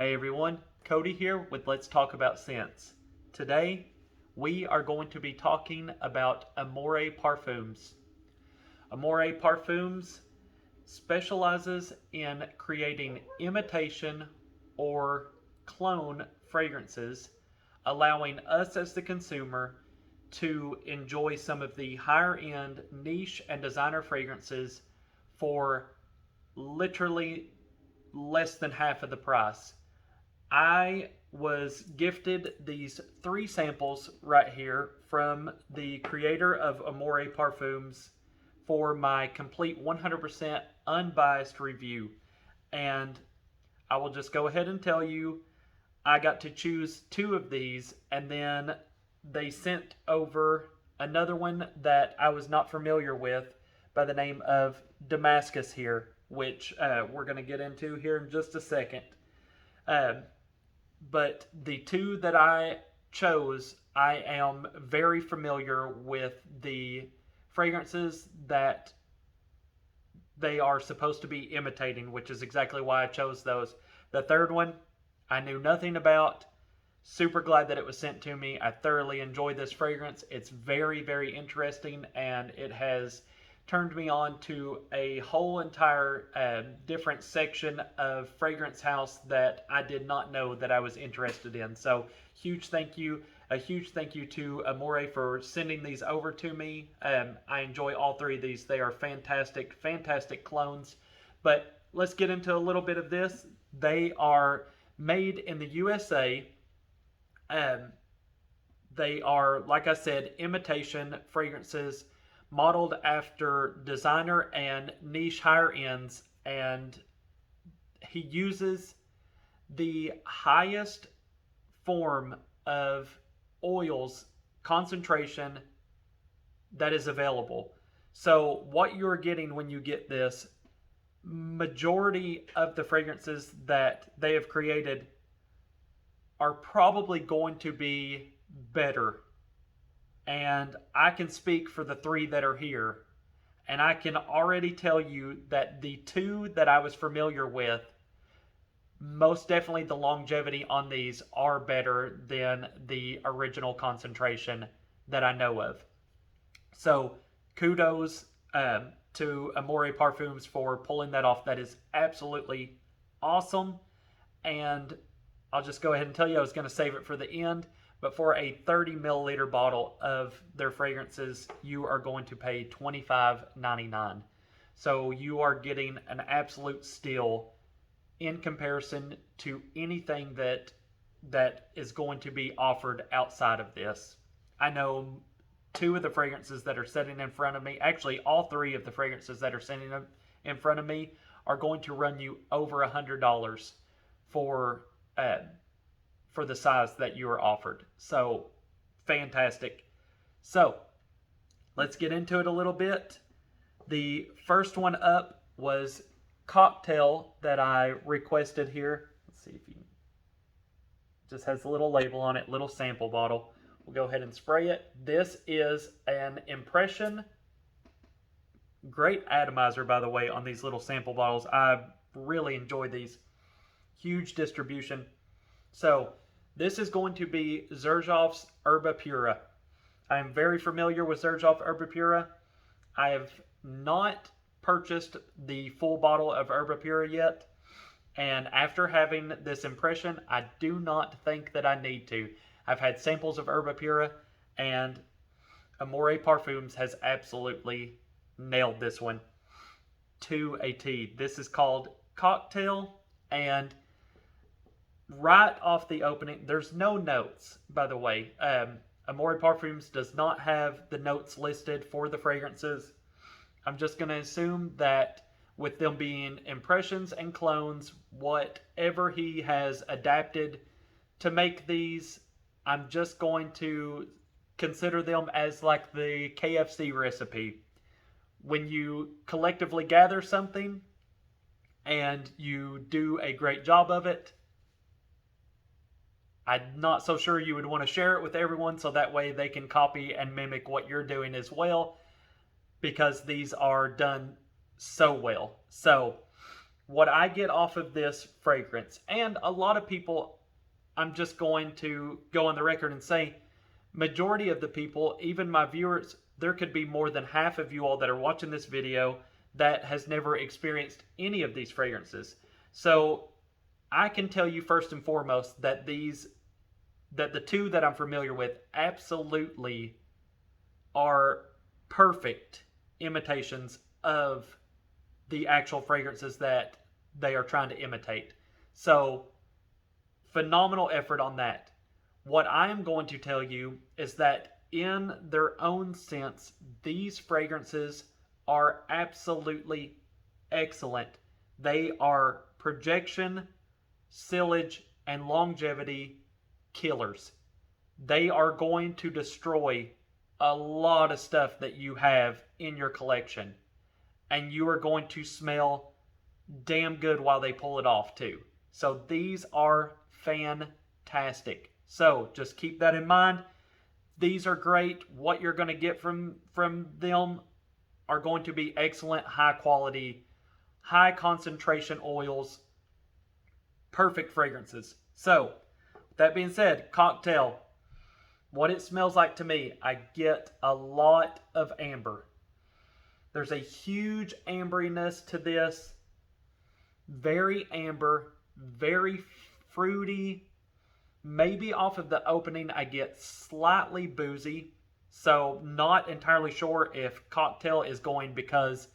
Hey everyone, Cody here with Let's Talk About Scents. Today, we are going to be talking about AMORE Parfums. AMORE Parfums specializes in creating imitation or clone fragrances, allowing us as the consumer to enjoy some of the higher end niche and designer fragrances for literally less than half of the price. I was gifted these 3 samples right here from the creator of AMORE Parfums for my complete 100% unbiased review. And I will just go ahead and tell you, I got to choose 2 of these, and then they sent over another one that I was not familiar with by the name of Damascus here, which we're going to get into here in just a second. But the 2 that I chose, I am very familiar with the fragrances that they are supposed to be imitating, which is exactly why I chose those. The 3rd one, I knew nothing about. Super glad that it was sent to me. I thoroughly enjoyed this fragrance. It's very, very interesting, and it has turned me on to a whole entire different section of fragrance house that I did not know that I was interested in. So a huge thank you to AMORE for sending these over to me. I enjoy all 3 of these. They are fantastic, fantastic clones. But let's get into a little bit of this. They are made in the USA. They are, like I said, imitation fragrances modeled after designer and niche higher ends, and he uses the highest form of oils concentration that is available. So what you're getting when you get this, majority of the fragrances that they have created are probably going to be better. And I can speak for the 3 that are here, and I can already tell you that the 2 that I was familiar with, most definitely the longevity on these are better than the original concentration that I know of. So kudos to AMORE Parfums for pulling that off. That is absolutely awesome. And I'll just go ahead and tell you, I was going to save it for the end. But for a 30 milliliter bottle of their fragrances, you are going to pay $25.99. So you are getting an absolute steal in comparison to anything that is going to be offered outside of this. I know 2 of the fragrances that are sitting in front of me, actually all 3 of the fragrances that are sitting in front of me are going to run you over $100 for the size that you are offered. So fantastic. So let's get into it a little bit. The first one up was Cocktail that I requested here. Let's see if you just has a little label on it, little sample bottle. We'll go ahead and spray it. This is an Impression. Great atomizer, by the way, on these little sample bottles. I really enjoy these. Huge distribution. So this is going to be Xerjoff's Erba Pura. I am very familiar with Xerjoff Erba Pura. I have not purchased the full bottle of Erba Pura yet. And after having this impression, I do not think that I need to. I've had samples of Erba Pura, and AMORE Parfums has absolutely nailed this one to a T. This is called Cocktail, and right off the opening, there's no notes, by the way. AMORE Parfums does not have the notes listed for the fragrances. I'm just going to assume that with them being impressions and clones, whatever he has adapted to make these, I'm just going to consider them as like the KFC recipe. When you collectively gather something and you do a great job of it, I'm not so sure you would want to share it with everyone so that way they can copy and mimic what you're doing as well, because these are done so well. So what I get off of this fragrance, and a lot of people, I'm just going to go on the record and say, majority of the people, even my viewers, there could be more than half of you all that are watching this video that has never experienced any of these fragrances. So I can tell you first and foremost that the two that I'm familiar with absolutely are perfect imitations of the actual fragrances that they are trying to imitate. So phenomenal effort on that. What I am going to tell you is that in their own sense, these fragrances are absolutely excellent. They are projection, sillage, and longevity killers. They are going to destroy a lot of stuff that you have in your collection. And you are going to smell damn good while they pull it off too. So these are fantastic. So just keep that in mind. These are great. What you're going to get from them are going to be excellent, high quality, high concentration oils, perfect fragrances. So that being said, cocktail, what it smells like to me, I get a lot of amber. There's a huge amberiness to this. Very amber, very fruity. Maybe off of the opening I get slightly boozy. So not entirely sure if cocktail is going because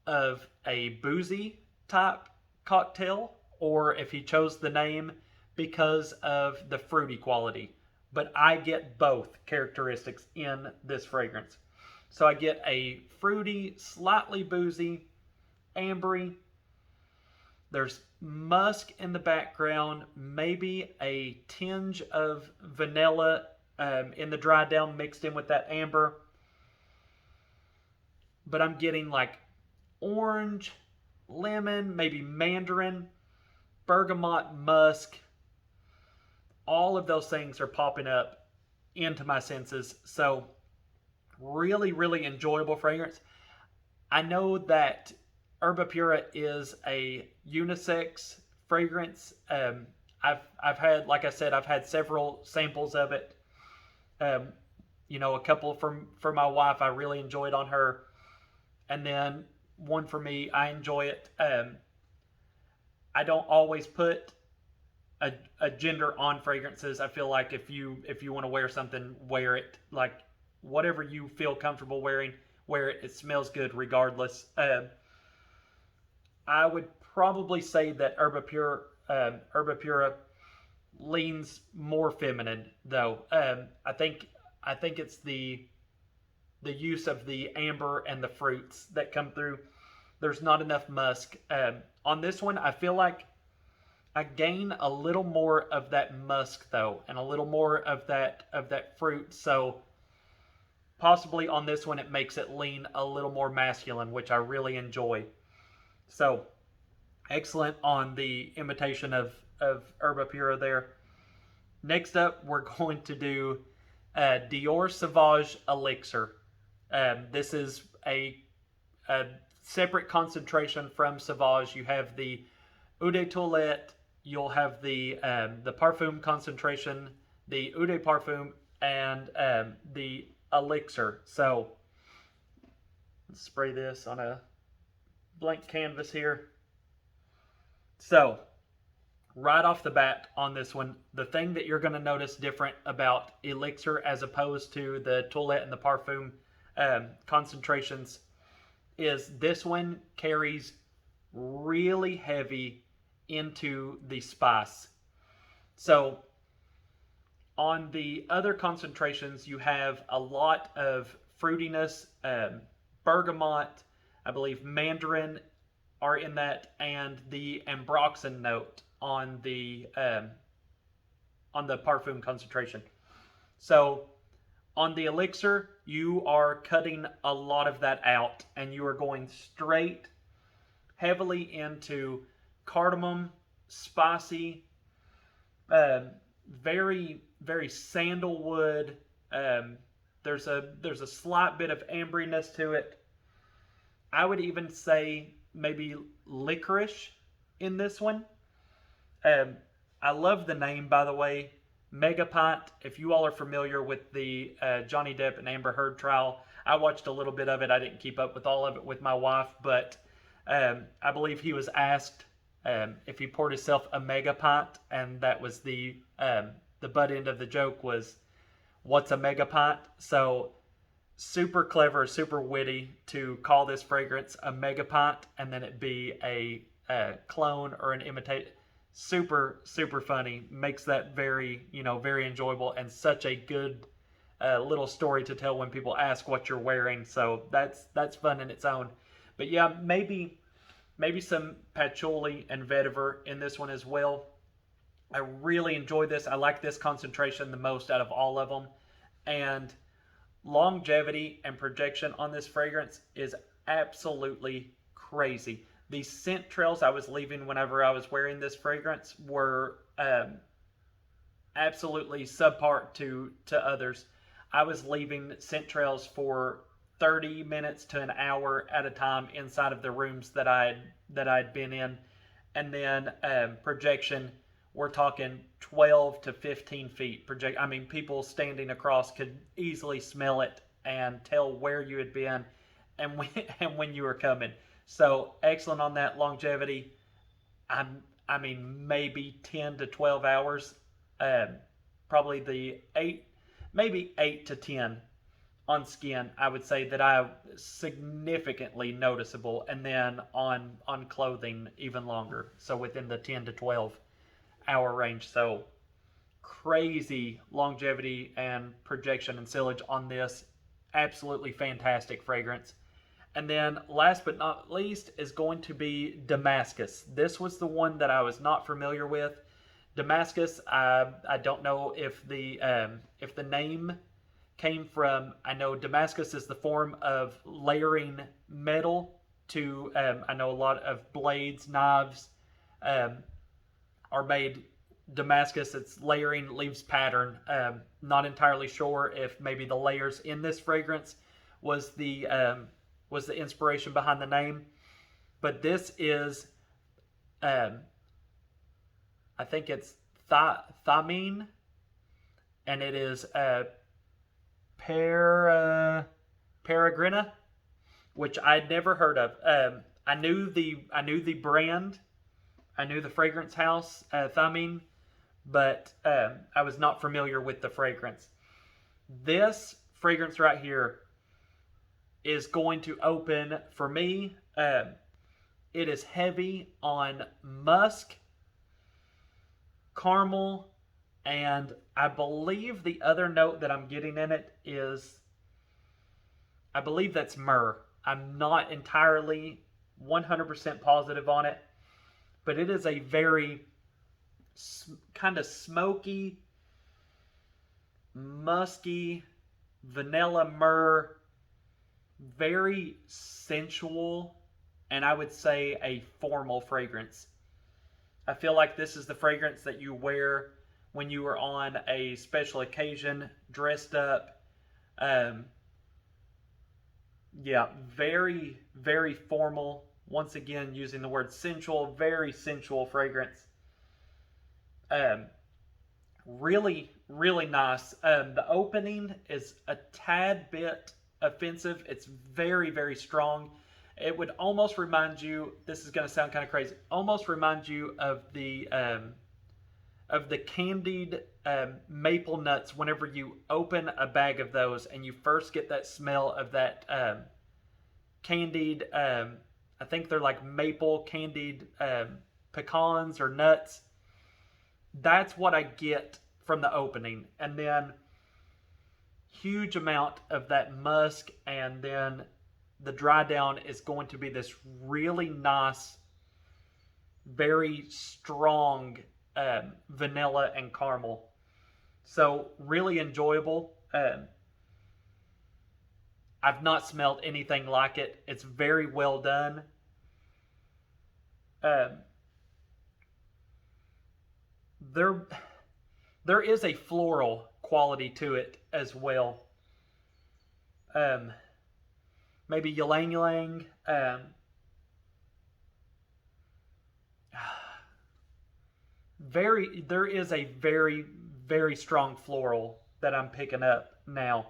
of a boozy type cocktail or if he chose the name because of the fruity quality. But I get both characteristics in this fragrance. So I get a fruity, slightly boozy, ambery. There's musk in the background, maybe a tinge of vanilla in the dry down mixed in with that amber. But I'm getting like orange, lemon, maybe mandarin, bergamot, musk. All of those things are popping up into my senses. So really, really enjoyable fragrance. I know that Erba Pura is a unisex fragrance. I've had, like I said, I've had several samples of it. You know, a couple for my wife I really enjoyed on her, and then one for me. I enjoy it. I don't always put a gender on fragrances. I feel like if you want to wear something, wear it. Like whatever you feel comfortable wearing, wear it. It smells good regardless. I would probably say that Erba Pura leans more feminine, though. I think it's the use of the amber and the fruits that come through. There's not enough musk. On this one, I feel like I gain a little more of that musk though, and a little more of that fruit. So possibly on this one, it makes it lean a little more masculine, which I really enjoy. So excellent on the imitation of Erba Pura there. Next up, we're going to do Dior Sauvage Elixir. This is a separate concentration from Sauvage. You have the Eau de Toilette, you'll have the Parfum concentration, the Eau de Parfum, and the Elixir. So let's spray this on a blank canvas here. So right off the bat on this one, the thing that you're going to notice different about Elixir as opposed to the Toilette and the Parfum concentrations is this one carries really heavy into the spice. So on the other concentrations, you have a lot of fruitiness, bergamot, I believe mandarin are in that, and the ambroxan note on the Parfum concentration. So on the Elixir, you are cutting a lot of that out, and you are going straight heavily into cardamom, spicy, very, very sandalwood. There's a slight bit of amberiness to it. I would even say maybe licorice in this one. Um, I love the name, by the way, Mega Pint. If you all are familiar with the Johnny Depp and Amber Heard trial, I watched a little bit of it. I didn't keep up with all of it with my wife, but I believe he was asked if he poured himself a Mega Pint, and that was the butt end of the joke was, "What's a Mega Pint?" So super clever, super witty to call this fragrance a Mega Pint, and then it be a clone or an imitate. Super, super funny. Makes that very, very enjoyable, and such a good little story to tell when people ask what you're wearing. So that's fun in its own. But yeah, maybe some patchouli and vetiver in this one as well. I really enjoy this. I like this concentration the most out of all of them. And longevity and projection on this fragrance is absolutely crazy. The scent trails I was leaving whenever I was wearing this fragrance were absolutely subpar to others. I was leaving scent trails for 30 minutes to an hour at a time inside of the rooms that I'd been in. And then projection, we're talking 12 to 15 feet. People standing across could easily smell it and tell where you had been and when you were coming. So excellent on that longevity. Maybe 10 to 12 hours. Probably maybe 8 to 10 on skin. I would say that I significantly noticeable, and then on clothing even longer. So within the 10 to 12 hour range. So crazy longevity and projection and sillage on this. Absolutely fantastic fragrance. And then last but not least is going to be Damascus. This was the one that I was not familiar with. Damascus, I don't know if the name came from, I know Damascus is the form of layering metal to, I know a lot of blades, knives are made Damascus. It's layering, leaves pattern. Not entirely sure if maybe the layers in this fragrance was the inspiration behind the name, but this is, I think it's Thameen, and it is Peregrina, which I'd never heard of. I knew the brand, I knew the fragrance house, Famine, but I was not familiar with the fragrance. This fragrance right here is going to open for me. It is heavy on musk, caramel, and I believe the other note that I'm getting in it is, I believe that's myrrh. I'm not entirely 100% positive on it, but it is a very kind of smoky, musky, vanilla myrrh, very sensual, and I would say a formal fragrance. I feel like this is the fragrance that you wear when you are on a special occasion, dressed up. Yeah, very, very formal. Once again, using the word sensual, very sensual fragrance. Really, really nice. The opening is a tad bit offensive. It's very, very strong. It would almost remind you, this is going to sound kind of crazy, almost remind you of the candied maple nuts whenever you open a bag of those and you first get that smell of that candied, I think they're like maple candied pecans or nuts. That's what I get from the opening. And then huge amount of that musk, and then the dry down is going to be this really nice, very strong vanilla and caramel. So really enjoyable. I've not smelled anything like it. It's very well done. There is a floral quality to it as well. Maybe ylang ylang. there is a very, very strong floral that I'm picking up now.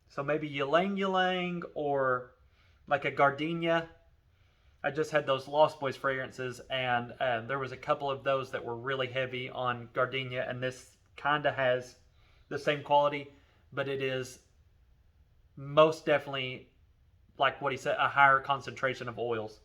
So maybe ylang ylang or like a gardenia. I just had those Lost Boys fragrances, and there was a couple of those that were really heavy on gardenia, and this kind of has the same quality, but it is most definitely, like what he said, a higher concentration of oils.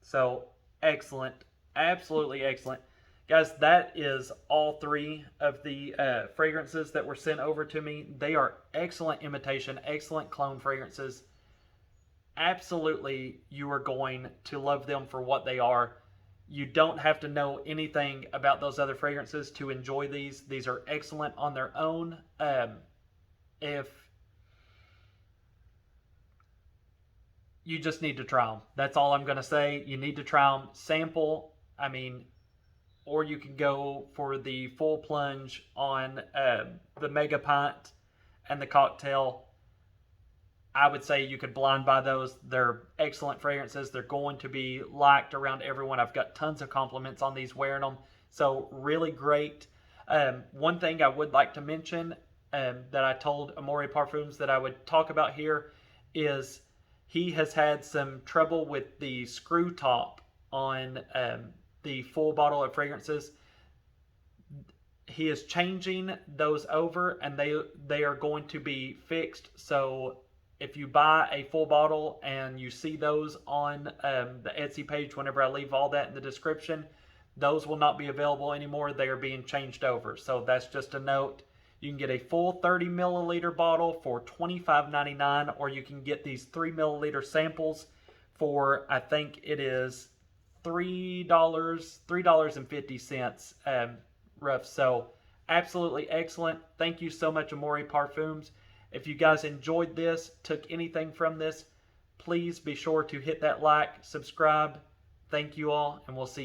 So excellent, absolutely excellent. Guys, that is all three of the fragrances that were sent over to me. They are excellent imitation, excellent clone fragrances. Absolutely, you are going to love them for what they are. You don't have to know anything about those other fragrances to enjoy these. These are excellent on their own. If you just need to try them, that's all I'm going to say. You need to try them, sample. I mean, or you can go for the full plunge on the Mega Pint and the cocktail. I would say you could blind buy those. They're excellent fragrances. They're going to be liked around everyone. I've got tons of compliments on these wearing them. So really great. One thing I would like to mention that I told Amore Parfums that I would talk about here is he has had some trouble with the screw top on the full bottle of fragrances. He is changing those over, and they are going to be fixed. So if you buy a full bottle and you see those on the Etsy page, whenever I leave all that in the description, those will not be available anymore. They are being changed over. So that's just a note. You can get a full 30 milliliter bottle for $25.99, or you can get these 3 milliliter samples for, I think it is $3.50 rough. So absolutely excellent. Thank you so much, Amore Parfums. If you guys enjoyed this, took anything from this, please be sure to hit that like, subscribe. Thank you all, and we'll see you.